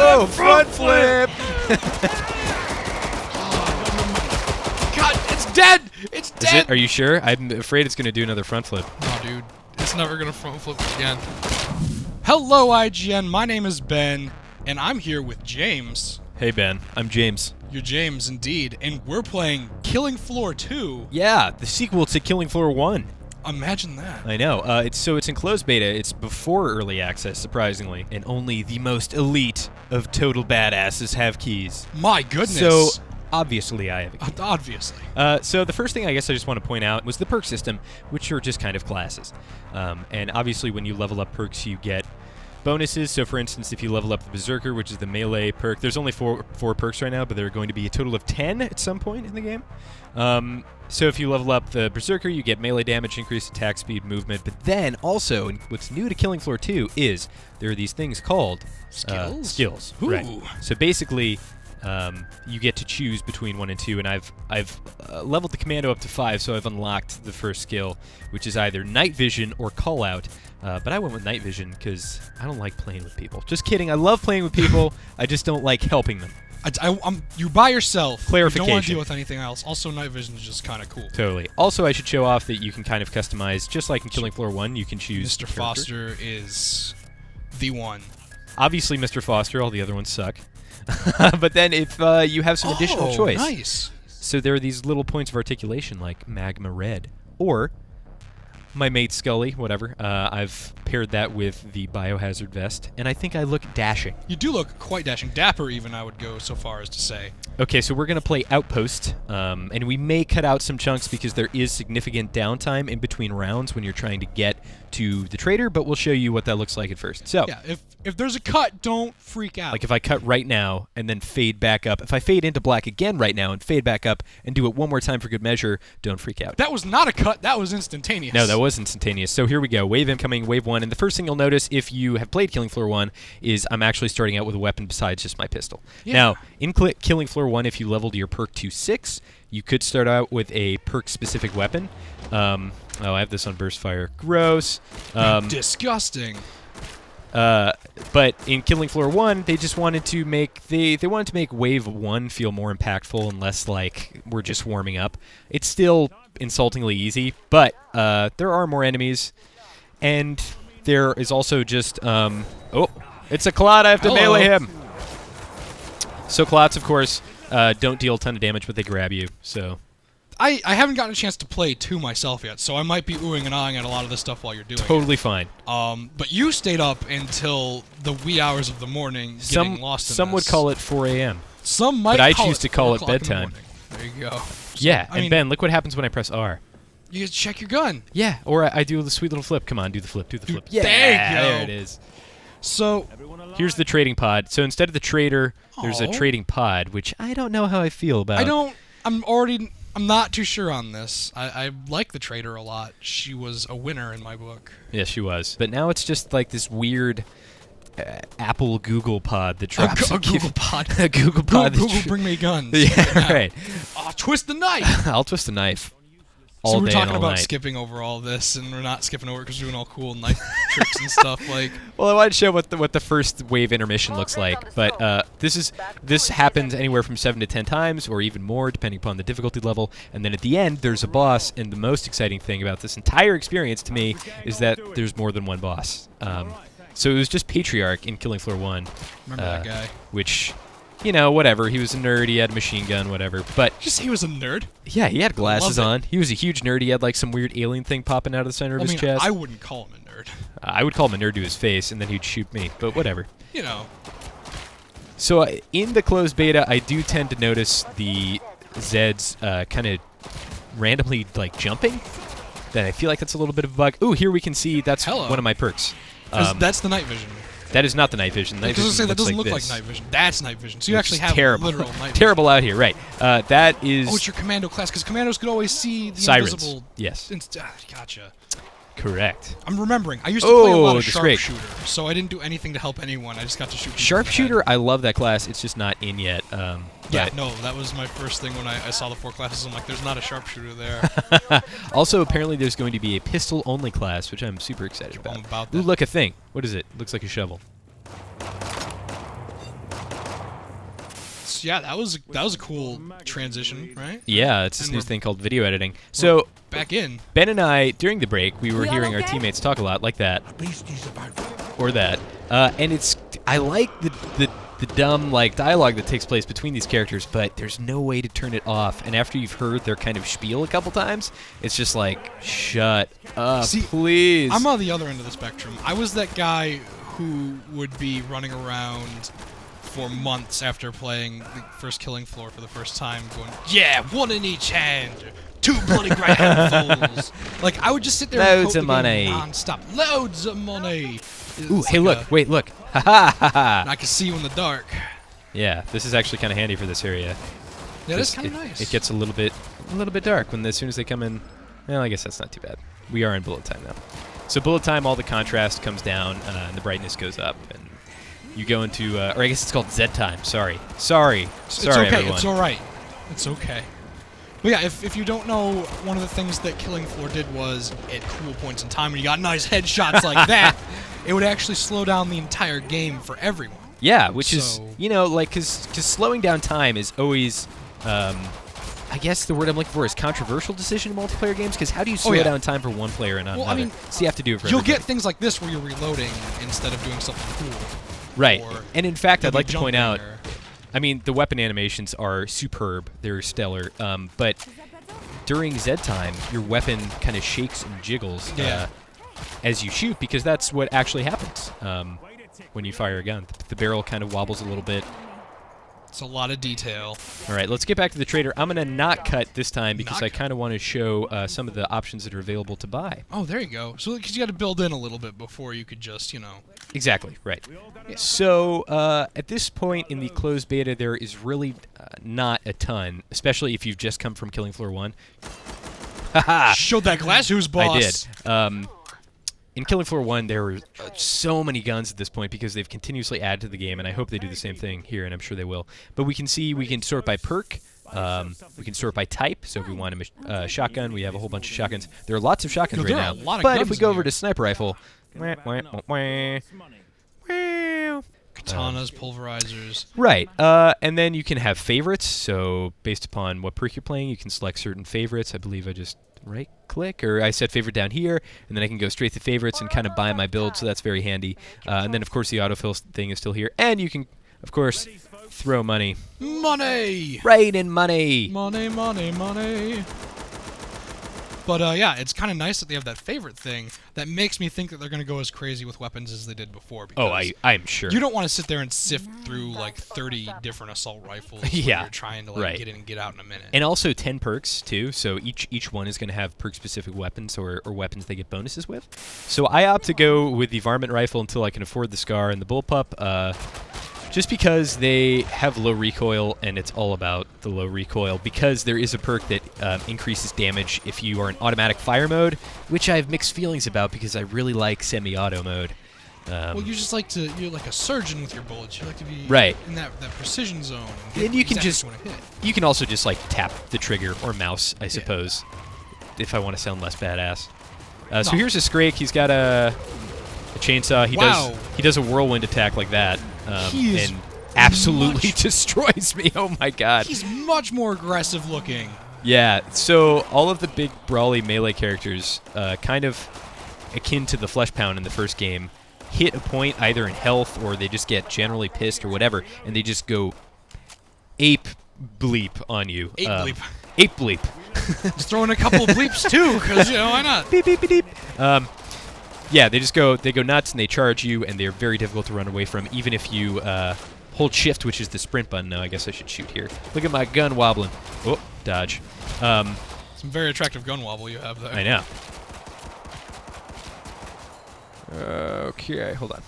Whoa, front flip! God, it's dead! It's dead! Is it? Are you sure? I'm afraid it's going to do another front flip. No, dude. It's never going to front flip again. Hello, IGN. My name is Ben, and I'm here with James. Hey, Ben. I'm James. You're James, indeed. And we're playing Killing Floor 2. Yeah, the sequel to Killing Floor 1. Imagine that. I know. It's in closed beta. It's before early access, surprisingly, and only the most elite of total badasses have keys. My goodness. So obviously, I have a key. Obviously. So the first thing I guess I just want to point out was the perk system, which are just kind of classes. And obviously, when you level up perks, you get bonuses. So for instance, if you level up the Berserker, which is the melee perk, there's only four perks right now, but there are going to be a total of 10 at some point in the game. So if you level up the Berserker, you get melee damage, increased attack speed, movement. But then also, and what's new to Killing Floor 2 is there are these things called Skills? Skills. Ooh. Right. So basically, you get to choose between 1 and 2, and I've leveled the commando up to 5, so I've unlocked the first skill, which is either Night Vision or Call Out. But I went with Night Vision because I don't like playing with people. Just kidding. I love playing with people. I just don't like helping them. You're by yourself. Clarification. You don't want to deal with anything else. Also, Night Vision is just kind of cool. Totally. Also, I should show off that you can kind of customize, just like in Killing Floor 1, you can choose Mr. Foster is the one. Obviously, Mr. Foster. All the other ones suck. But then if you have some additional choice. Nice. So there are these little points of articulation like Magma Red. Or my mate Scully, whatever. I've paired that with the Biohazard Vest, and I think I look dashing. You do look quite dashing. Dapper, even, I would go so far as to say. Okay, so we're going to play Outpost, and we may cut out some chunks because there is significant downtime in between rounds when you're trying to get to the trader, but we'll show you what that looks like at first. So, yeah, if there's a cut, don't freak out. like if I cut right now and then fade back up, if I fade into black again right now and fade back up and do it one more time for good measure, don't freak out. That was not a cut, that was instantaneous. No, that was instantaneous. So here we go. Wave incoming, wave 1. And the first thing you'll notice if you have played Killing Floor 1 is I'm actually starting out with a weapon besides just my pistol. Yeah. Now, in Killing Floor 1, if you leveled your perk to 6, you could start out with a perk-specific weapon. Oh, I have this on Burst Fire. Gross. Disgusting. But in Killing Floor 1, they just wanted to make they wanted to make Wave 1 feel more impactful and less like we're just warming up. It's still insultingly easy, but there are more enemies, and there is also just oh, it's a Clot. I have to melee him. So Clots, of course, don't deal a ton of damage, but they grab you. So I haven't gotten a chance to play 2 myself yet, so I might be oohing and ahhing at a lot of this stuff while you're doing it. Totally fine. But you stayed up until the wee hours of the morning getting lost in Some would this. call it 4 a.m. Some might But I call choose it to call 4 it o'clock in the bedtime. morning. There you go. Yeah, I and mean, Ben, look what happens when I press R. You get to check your gun. Yeah, or I do the sweet little flip. Come on, do the flip, do the flip. Yeah, there you go. there it is. So Here's the trading pod. So instead of the trader, there's a Oh. trading pod, which I don't know how I feel about. I'm not too sure on this. I like the trader a lot. She was a winner in my book. Yeah, she was. But now it's just like this weird Apple Google pod that drops A Google pod. a Google pod. Google, bring me guns. Yeah, right. Oh, twist the knife. I'll twist a knife. All So we're day talking and all about night. skipping over all this, and we're not skipping over because we're doing all cool knife tricks and stuff. Like, Well, I wanted to show what the first wave intermission looks like, but this happens anywhere from 7 to 10 times, or even more, depending upon the difficulty level. And then at the end, there's a boss. And the most exciting thing about this entire experience to me is that there's more than one boss. So it was just Patriarch in Killing Floor 1. remember that guy? Which, you know, whatever. He was a nerd. He had a machine gun, whatever. But Did you say he was a nerd? yeah, he had glasses Love it. on. He was a huge nerd. He had like some weird alien thing popping out of the center of his chest. I wouldn't call him a nerd. I would call him a nerd to his face, and then he'd shoot me. But whatever. You know. So in the closed beta, I do tend to notice the Zeds kind of randomly like jumping. Then I feel like that's a little bit of a bug. Ooh, here we can see that's Hello. one of my perks. 'Cause that's the night vision. That is not the night vision. Night Because I was vision gonna say, that doesn't look this. like night vision. That's night vision. So you Which actually is have terrible. literal night vision. Terrible out here, right? That is Oh, it's your commando class, because commandos could always see the Sirens. invisible. Yes, Gotcha. correct. I'm remembering. I used to play a lot Oh, of that's great. sharpshooter, so I didn't do anything to help anyone. I just got to shoot people in the Sharpshooter, head. I love that class. It's just not in yet. Yeah, but- no, that was my first thing when I saw the 4 classes. I'm like, there's not a sharpshooter there. Also, apparently, there's going to be a pistol-only class, which I'm super excited about. I'm about Ooh, that. look, a thing. What is it? Looks like a shovel. So yeah, that was a cool transition, right? Yeah, it's this And new we're- thing called video editing. So Back in. Ben and I, during the break, we were We all hearing our okay? teammates talk a lot like that, Beastie's about or that, and I like the dumb like dialogue that takes place between these characters, but there's no way to turn it off. And after you've heard their kind of spiel a couple times, it's just like, shut up, See, please. I'm on the other end of the spectrum. I was that guy who would be running around for months after playing the first Killing Floor for the first time, going, "Yeah, one in each hand, 2 bloody great handfuls." Like I would just sit there and Loads quote of the game money. non-stop. Loads of money. Ooh, It's hey, like look, wait, look, ha ha ha ha. I can see you in the dark. Yeah, this is actually kind of handy for this area. Yeah, that's 'cause kind of nice. It gets a little bit dark as soon as they come in. Well, I guess that's not too bad. We are in bullet time now. So bullet time, all the contrast comes down and the brightness goes up, and you go into, or I guess it's called Z time. Sorry, It's okay. everyone. It's all right. It's okay. But yeah, if you don't know, one of the things that Killing Floor did was at cool points in time when you got nice headshots like that, it would actually slow down the entire game for everyone. Yeah, which is, So- like, because slowing down time is always, I guess the word I'm looking for is controversial decision in multiplayer games, because how do you slow yeah. down time for one player and not Well, I another? mean, So you have to do it for You'll everybody. get things like this where you're reloading instead of doing something cool. Right. or And in fact, you'll I'd be like to point out, jumping or- I mean, the weapon animations are superb. They're stellar. But during Z time, your weapon kind of shakes and jiggles Yeah. as you shoot, because that's what actually happens when you fire a gun. The barrel kind of wobbles a little bit. It's a lot of detail. All right, let's get back to the trader. I'm going to not cut this time because Not I cut. kind of want to show some of the options that are available to buy. Oh, there you go. So because you got to build in a little bit before you could just, Exactly, right. So at this point in the closed beta, there is really not a ton, especially if you've just come from Killing Floor 1. Haha! showed that glass who's boss. I did. In Killing Floor 1, there were so many guns at this point because they've continuously added to the game, and I hope they do the same thing here, and I'm sure they will. But we can see we can sort by perk. We can sort by type. So if we want a shotgun, we have a whole bunch of shotguns. There are lots of shotguns There right are now. a lot of But if guns we in go over here. to sniper rifle, wah, wah, wah, wah, wah. Katanas, pulverizers. Right, and then you can have favorites. So based upon what perk you're playing, you can select certain favorites. I believe I just right-click, or I set favorite down here, and then I can go straight to favorites and kind of buy my build. So that's very handy. And then of course the autofill thing is still here, and you can, of course, throw money Money! right in money. Money, money, money. But yeah, it's kind of nice that they have that favorite thing. That makes me think that they're going to go as crazy with weapons as they did before. Oh, because I'm sure. You don't want to sit there and sift through like 30 different assault rifles when Yeah, you're trying to right. get in and get out in a minute. And also 10 perks, too, so each one is going to have perk-specific weapons or weapons they get bonuses with. So I opt to go with the varmint rifle until I can afford the SCAR and the bullpup, just because they have low recoil, and it's all about the low recoil, because there is a perk that increases damage if you are in automatic fire mode, which I have mixed feelings about because I really like semi-auto mode. Well, you're like a surgeon with your bullets. You like to be Right. in that precision zone. And, And you can exactly just what you wanna hit. you can also just like tap the trigger or mouse, I suppose, if I want to sound less badass. So No. here's a Scrake. He's got a chainsaw. Wow. He does a whirlwind attack like that, He is and absolutely much- destroys me. Oh my god. He's much more aggressive looking. Yeah. So all of the big brawly melee characters, kind of akin to the Flesh Pound in the first game, hit a point either in health or they just get generally pissed or whatever, and they just go ape bleep on you. Ape bleep. Ape bleep. Just throw in a couple of bleeps too, because why not? Beep beep beep beep. Yeah, they go nuts and they charge you, and they're very difficult to run away from, even if you hold shift, which is the sprint button. No, I guess I should shoot here. Look at my gun wobbling. Oh, dodge. Some very attractive gun wobble you have there. I know. Okay, hold on.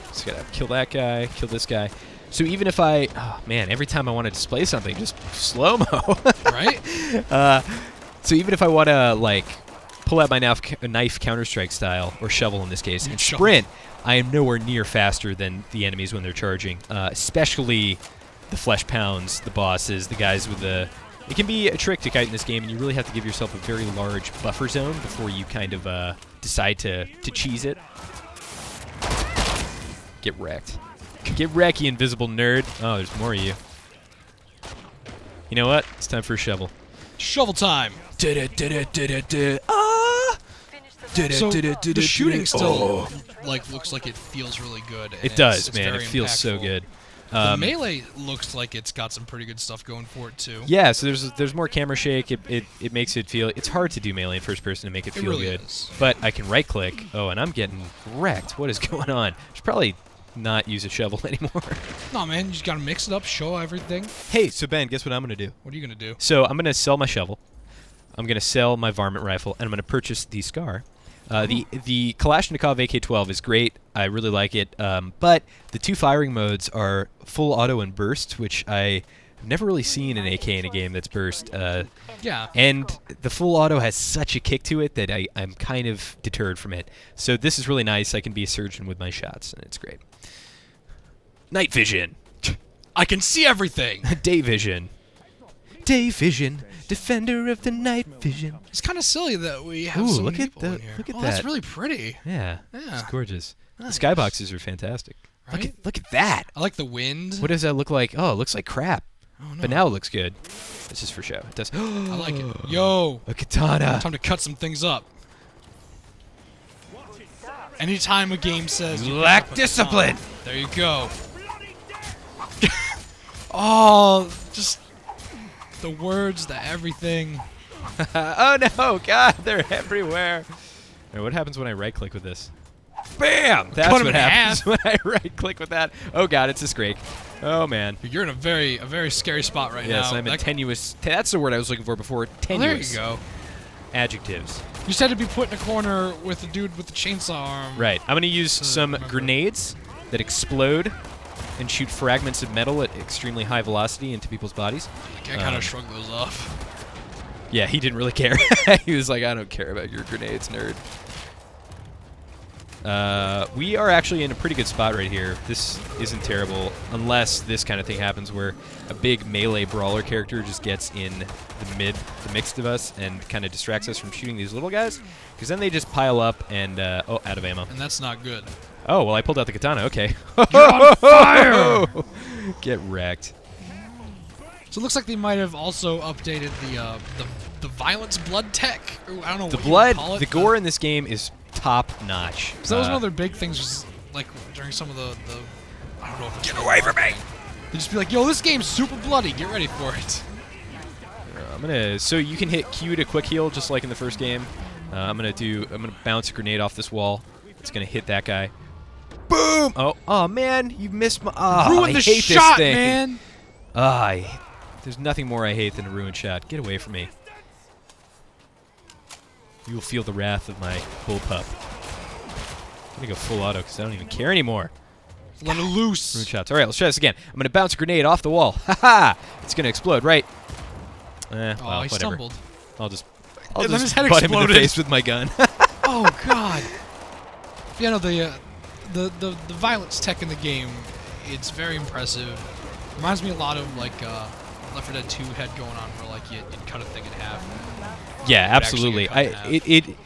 Just gotta kill that guy, kill this guy. So even if oh man, every time I want to display something, just slow-mo. Right? So even if I want to, like, pull out my knife Counter-Strike style, or shovel in this case, and Shovel. sprint, I am nowhere near faster than the enemies when they're charging, especially the Flesh Pounds, the bosses, the guys with the... It can be a trick to kite in this game, and you really have to give yourself a very large buffer zone before you kind of decide to cheese it. Get wrecked. Get wrecked, you invisible nerd. Oh, there's more of you. You know what? It's time for a shovel. Shovel time. Ah! So the shooting still looks like it feels really good. And It does, it's man. It very feels so impactful. good. The melee looks like it's got some pretty good stuff going for it too. Yeah, so there's more camera shake. It makes it feel. It's hard to do melee in first person to make it feel really good. is. But I can right click. Oh, and I'm getting wrecked. What is going on? I should probably not use a shovel anymore. No, man, you just gotta mix it up, show everything. Hey, so Ben, guess what I'm gonna do? What are you gonna do? So I'm gonna sell my shovel. I'm gonna sell my varmint rifle, and I'm gonna purchase the Scar. The Kalashnikov AK-12 is great. I really like it. But the 2 firing modes are full auto and burst, which I've never really seen an AK in a game that's burst. Yeah. And the full auto has such a kick to it that I'm kind of deterred from it. So this is really nice. I can be a surgeon with my shots, and it's great. Night vision. I can see everything. Day vision. Day vision. Defender of the night vision. It's kind of silly that we have Ooh, so look many at people the- in here. look at oh, that's that. really pretty. Yeah. Yeah. It's gorgeous. Nice. The skyboxes are fantastic. Right? Look at that. I like the wind. What does that look like? Oh, it looks like crap. Oh, no. But now it looks good. This is for show. It does. I like it. Yo, A katana. time to cut some things up. Anytime a game says you Lack pick up a discipline. katana, there you go. Oh, just the words, the everything. Oh no, God, they're everywhere. All right, what happens when I right click with this? Bam! That's Cut 'em what in happens half. when I right click with that. Oh God, it's a scrake. Oh man. You're in a very scary spot right Yes, now. I'm in That- tenuous. That's the word I was looking for before. Oh, Tenuous. there you go. Adjectives. You said to be put in a corner with the dude with the chainsaw arm. Right. I'm gonna use some remember. grenades that explode and shoot fragments of metal at extremely high velocity into people's bodies. I kind of shrugged those off. Yeah, he didn't really care. He was like, I don't care about your grenades, nerd. We are actually in a pretty good spot right here. This isn't terrible, unless this kind of thing happens where a big melee brawler character just gets in the mix of us and kind of distracts us from shooting these little guys, because then they just pile up and, oh, out of ammo. And that's not good. Oh, well, I pulled out the katana. Okay. You're on fire! Get wrecked. So it looks like they might have also updated the violence blood tech. Or I don't know The what blood, you would call it. the gore in this game is top notch. Because that was one of their big things, was like during some of the I don't know if it's Get away from me! They'd just be like, yo, this game's super bloody, get ready for it. So you can hit Q to quick heal just like in the first game. I'm gonna bounce a grenade off this wall. It's gonna hit that guy. Boom! Oh man, you missed my. Ruin I the hate shot, this thing. man! There's nothing more I hate than a ruined shot. Get away from me. You will feel the wrath of my bullpup. I'm gonna go full auto because I don't even care anymore. Let it loose. Ruined shots. All right, let's try this again. I'm gonna bounce a grenade off the wall. Ha! It's gonna explode, right? Oh, Well, he whatever. stumbled. I'll just And then his head butt him in the exploded. face with my gun. Oh god. Yeah, no, the violence tech in the game, it's very impressive. Reminds me a lot of like Left 4 Dead 2 had going on, where like you'd cut a thing in half. Yeah, Would actually absolutely. get cut in half.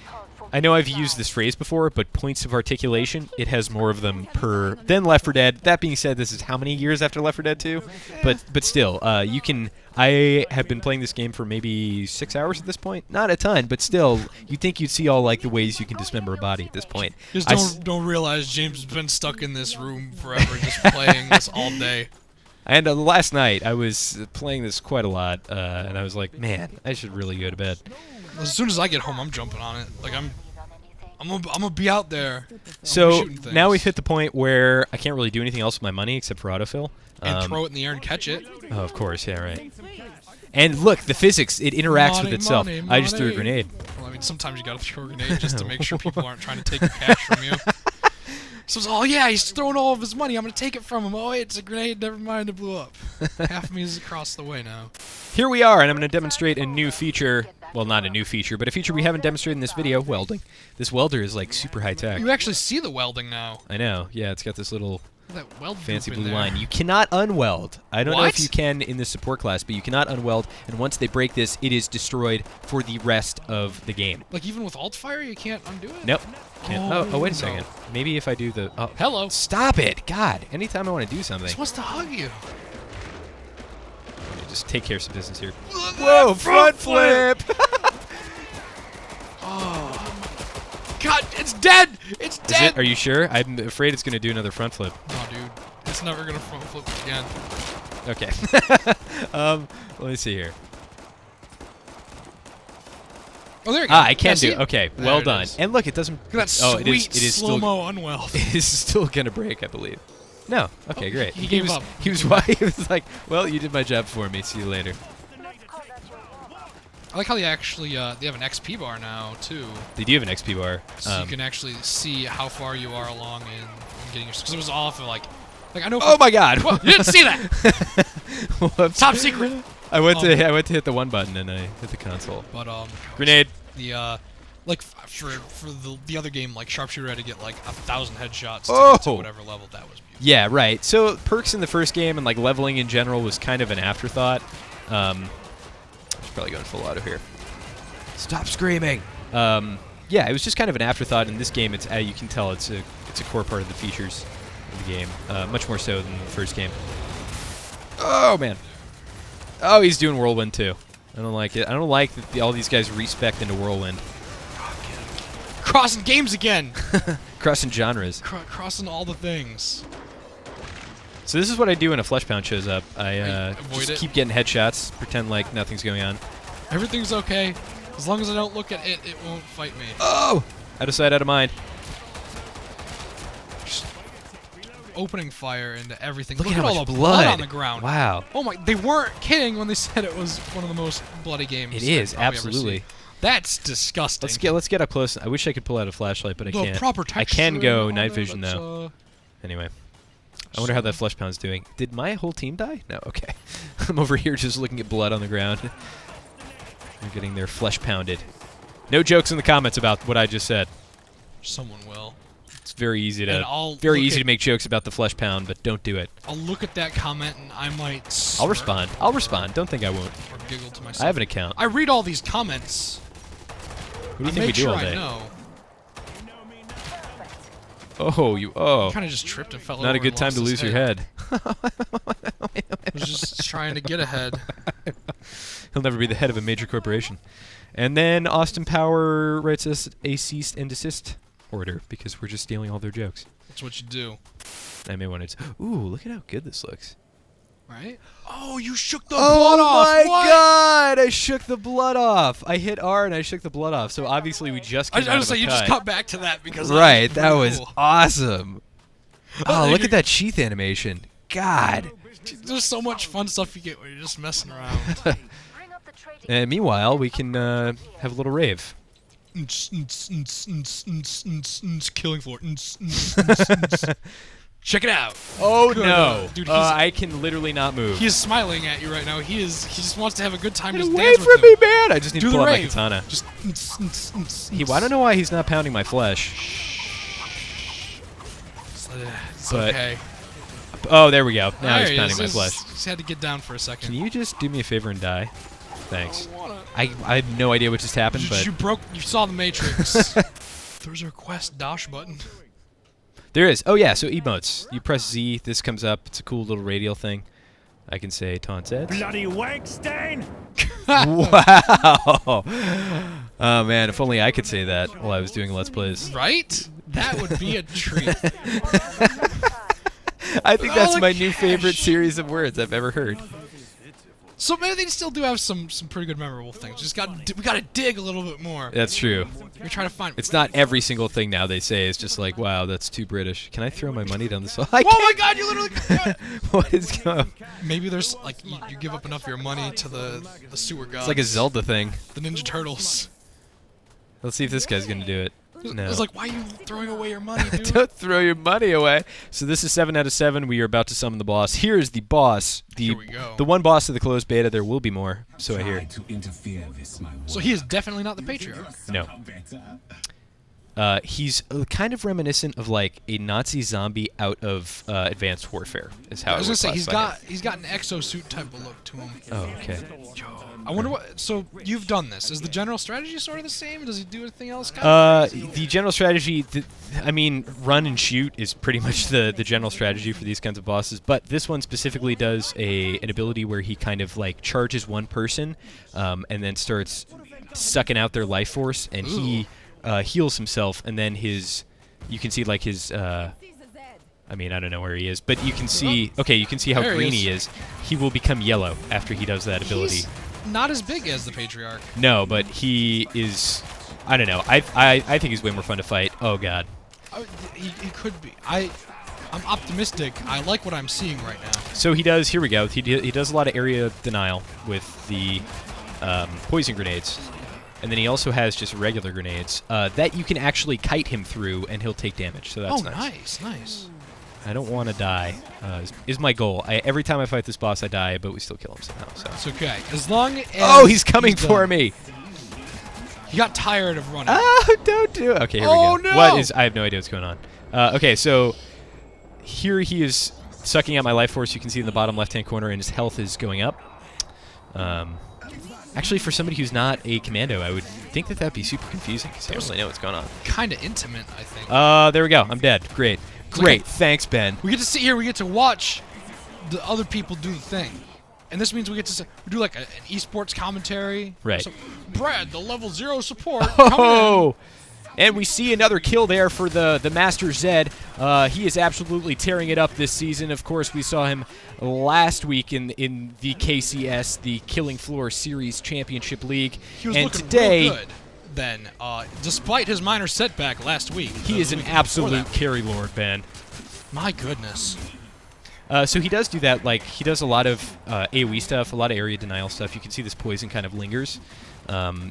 I know I've used this phrase before, but points of articulation, it has more of them per than Left 4 Dead. That being said, this is how many years after Left 4 Dead 2? But still, you can. I have been playing this game for maybe 6 hours at this point. Not a ton, but still, you'd think you'd see all like the ways you can dismember a body at this point. Just don't realize James has been stuck in this room forever, just playing this all day. And last night I was playing this quite a lot, and I was like, man, I should really go to bed. As soon as I get home, I'm jumping on it. Like I'm gonna be out there. So shooting things. now we've hit the point where I can't really do anything else with my money except for autofill. And throw it in the air and catch it. Oh, of course, yeah, right. And look, the physics, it interacts Money, with itself. money, I just threw a money. grenade. Well, I mean, sometimes you gotta throw a grenade just to make sure people aren't trying to take your cash from you. So it's, oh yeah, he's throwing all of his money. I'm gonna take it from him. Oh wait, it's a grenade. Never mind, it blew up. Half of me is across the way now. Here we are, and I'm going to demonstrate a new feature. Well, not a new feature, but a feature we haven't demonstrated in this video, welding. This welder is like super high tech. You actually see the welding now. I know, yeah, it's got this little That weld fancy goop in blue there. line. You cannot unweld. I don't know if What? you can in the support class, but you cannot unweld, and once they break this, it is destroyed for the rest of the game. Like even with alt fire, you can't undo it. Nope. Can't. Oh, wait a no. second. Maybe if I do the... Oh, Hello. stop it! God, anytime I want to do something. He wants to hug you. Let me just take care of some business here. Whoa, front flip! Oh. God, it's dead! It's dead! Are you sure? I'm afraid it's going to do another front flip. No, dude. It's never going to front flip again. Okay. Let me see here. Oh, there you go. I can do it. Okay, There well it done. is. And look, it doesn't... Look at that oh, sweet it is slow-mo unweld. It is still going to break, I believe. No. Okay, great. He gave was, up. He was why he was like, well, you did my job for me. See you later. I like how they actually they have an XP bar now too. They do have an XP bar. So you can actually see how far you are along in getting your. Because it was off of like I know. Oh my God! Whoa, you didn't see that. Whoops. Top secret. I went to hit the one button and I hit the console. But grenade. The like for the other game, like sharpshooter had to get like 1,000 headshots to Oh. get to whatever level that was. Beautiful. Yeah, right. So perks in the first game and like leveling in general was kind of an afterthought. Just probably going full auto here. Stop screaming. Yeah, it was just kind of an afterthought. In this game, it's you can tell it's a core part of the features of the game, much more so than the first game. Oh man. Oh, he's doing whirlwind too. I don't like it. I don't like that all these guys respec into whirlwind. Crossing games again. Crossing genres. Crossing all the things. So this is what I do when a flesh pound shows up. I just it. keep getting headshots, pretend like nothing's going on. Everything's okay. As long as I don't look at it, it won't fight me. Oh! Out of sight, out of mind. Just opening fire into everything. Look at all how much the blood on the ground. Wow. Oh my! They weren't kidding when they said it was one of the most bloody games. It is, I've probably absolutely. ever seen. That's disgusting. Let's get up close. I wish I could pull out a flashlight, but I the can't. proper I can texture go on night it, vision that's, though. Anyway, I wonder how that flesh pound's doing. Did my whole team die? No. Okay. I'm over here just looking at blood on the ground. They're getting their flesh pounded. No jokes in the comments about what I just said. Someone will. It's very easy And to I'll to make jokes about the flesh pound, but don't do it. I'll look at that comment and I might. I'll smirk respond. I'll respond. Don't think I won't. Or giggle to myself. I have an account. I read all these comments. What do you think we do sure all day? I know. Oh, you. Oh. Kind of just tripped and fell over. Not a and good time lost to his lose your head. I was just trying to get ahead. He'll never be the head of a major corporation. And then Austin Power writes us a cease and desist order because we're just stealing all their jokes. That's what you do. I may want to. Ooh, look at how good this looks. Right? Oh, you shook the blood off! Oh my What? God! I shook the blood off. I hit R and I shook the blood off. So obviously we just I came out was of a like, you cut. just cut back to that because Right, that pretty was cool. awesome. Oh, look you- at that sheath animation. God. There's so much fun stuff you get when you're just messing around. And meanwhile, we can have a little rave. Killing floor. Check it out. Oh Good, no! dude, I can literally not move. He is smiling at you right now. He just wants to have a good time. Get Just away dance from with me, him. man! I just need Do to the pull out my rave. katana. Just. I don't know why he's not pounding my flesh. It's But- okay. Oh, there we go. Now There he's he pounding is. my flesh. Just had to get down for a second. Can you just do me a favor and die? Thanks. I don't wanna. I have no idea what just happened, but You saw the Matrix. There's a request dash button. there is. Oh yeah, so emotes. You press Z, this comes up. It's a cool little radial thing. I can say taunt heads. Bloody wank stain! Wow! Oh man, if only I could say that while I was doing Let's Plays. Right? That would be a treat. I think that's Oh, my new favorite cash. series of words I've ever heard. So maybe they still do have some pretty good memorable things. We gotta dig a little bit more. That's true. We're trying to find. It's not every single thing now they say. It's just like, wow, that's too British. Can I throw my money down the side? Oh my God! You literally. What is going? Maybe there's like you give up enough of your money to the sewer gods. It's like a Zelda thing. The Ninja Turtles. Let's see if this guy's gonna do it. No. It's like, why are you throwing away your money, dude? Don't throw your money away. So this is 7 out of 7. We are about to summon the boss. Here is the boss. Here we go. The one boss of the closed beta. There will be more, so I hear. So he is definitely not the patriarch. No. He's kind of reminiscent of like a Nazi zombie out of Advanced Warfare. Is how I was gonna say he's he's got an exosuit type of look to him. Oh, okay. I wonder what. So you've done this. Is the general strategy sort of the same? Does he do anything else? The general strategy, I mean, run and shoot is pretty much the general strategy for these kinds of bosses. But this one specifically does an ability where he kind of like charges one person, and then starts sucking out their life force, and he heals himself, and then you can see like his. I mean, I don't know where he is, but you can see. Okay, you can see how green he is. He will become yellow after he does that ability. He's not as big as the Patriarch. No, but he is. I don't know. I think he's way more fun to fight. Oh God. He could be. I'm optimistic. I like what I'm seeing right now. So he does. Here we go. He does a lot of area denial with the poison grenades, and then he also has just regular grenades that you can actually kite him through, and he'll take damage. So that's nice. Nice. I don't want to die. Is my goal. Every time I fight this boss, I die, but we still kill him somehow. So it's okay. As long as he's coming for me. He got tired of running. Oh, don't do it. Okay, here we go. No! What is? I have no idea what's going on. Okay, so here he is sucking out my life force. You can see in the bottom left-hand corner, and his health is going up. Actually, for somebody who's not a commando, I would think that that'd be super confusing because I don't really know what's going on. Kind of intimate, I think. There we go. I'm dead. Great. Great. Thanks, Ben. We get to sit here. We get to watch the other people do the thing. And this means we get to do like an esports commentary. Right. So, Brad, the level 0 support. Oh! And we see another kill there for the Master Zed. He is absolutely tearing it up this season. Of course, we saw him last week in the KCS, the Killing Floor Series Championship League. He was and looking today, real good then, despite his minor setback last week. He is an absolute carry lord, Ben. My goodness. So he does do that, like, he does a lot of AoE stuff, a lot of area denial stuff. You can see this poison kind of lingers.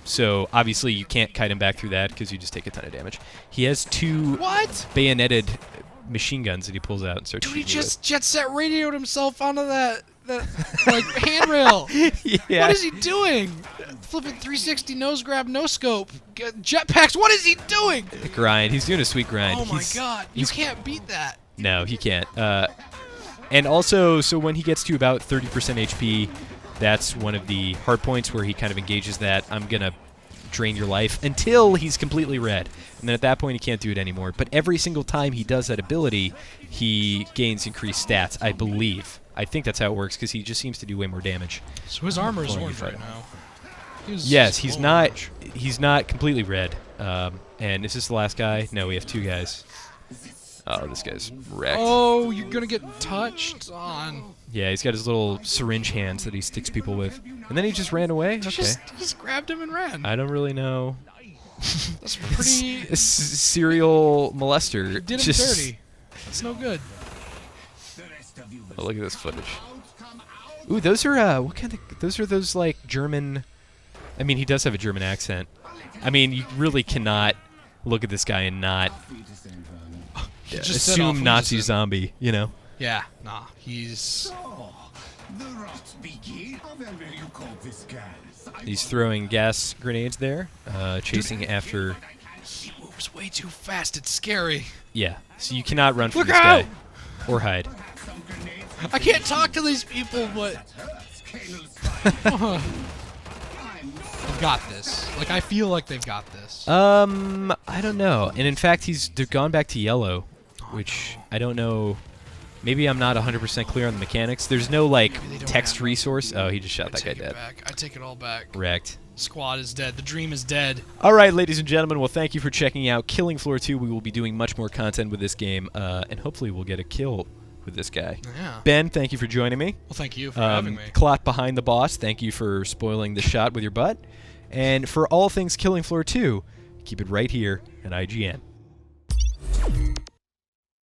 So obviously you can't kite him back through that because you just take a ton of damage. He has two bayoneted machine guns that he pulls out and starts shooting. Dude, he just jet set radioed himself onto that like handrail. Yeah. What is he doing? Flipping 360 nose grab, no scope, jetpacks. What is he doing? The grind. He's doing a sweet grind. Oh my God! You can't beat that. No, he can't. And also, so when he gets to about 30% HP, that's one of the hard points where he kind of engages that I'm gonna drain your life until he's completely red. And then at that point, he can't do it anymore. But every single time he does that ability, he gains increased stats, I believe. I think that's how it works, because he just seems to do way more damage. So his armor is orange right now. Yes, he's not completely red. And is this the last guy? No, we have two guys. Oh, this guy's wrecked. Oh, you're gonna get touched on. Yeah, he's got his little syringe hands that he sticks people with. And then he just ran away? Okay. Just grabbed him and ran. I don't really know. That's pretty... A serial molester. Did him dirty. That's no good. Oh, look at this footage. Ooh, those are, what kind of... Those are those, like, German... I mean, he does have a German accent. I mean, you really cannot look at this guy and not... assume Nazi zombie, you know? Yeah, nah, he's... He's throwing gas grenades there, chasing after... He moves way too fast, it's scary. Yeah, so you cannot run from Look this out! guy. Or hide. I can't talk to these people, but... They've got this. Like, I feel like they've got this. I don't know. And in fact, they've gone back to yellow, which I don't know. Maybe I'm not 100% clear on the mechanics. There's no, like, text resource. Oh, he just shot that guy dead. I take it all back. Wrecked. Squad is dead. The dream is dead. All right, ladies and gentlemen. Well, thank you for checking out Killing Floor 2. We will be doing much more content with this game, and hopefully we'll get a kill with this guy. Yeah. Ben, thank you for joining me. Well, thank you for having me. Clot behind the boss, thank you for spoiling the shot with your butt. And for all things Killing Floor 2, keep it right here at IGN.